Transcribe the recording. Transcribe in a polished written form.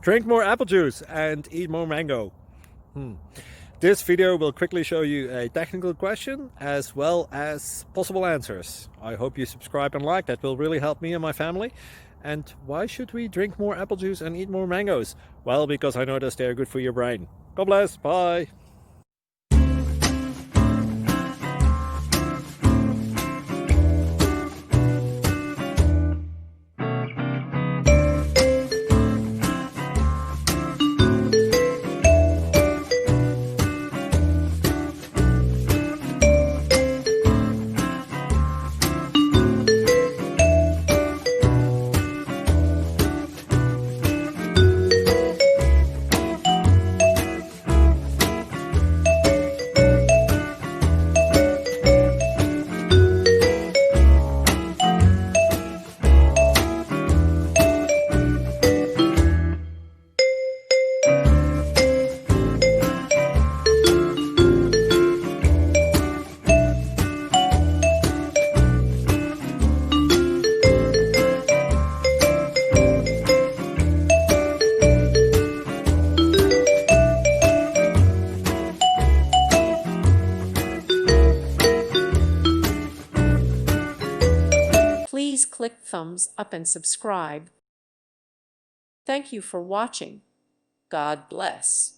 Drink more apple juice and eat more mango. This video will quickly show you a technical question as well as possible answers. I hope you subscribe and like, that will really help me and my family. And why should we drink more apple juice and eat more mangoes? Well, because I notice they're good for your brain. God bless, bye! Please click thumbs up and subscribe. Thank you for watching. God bless.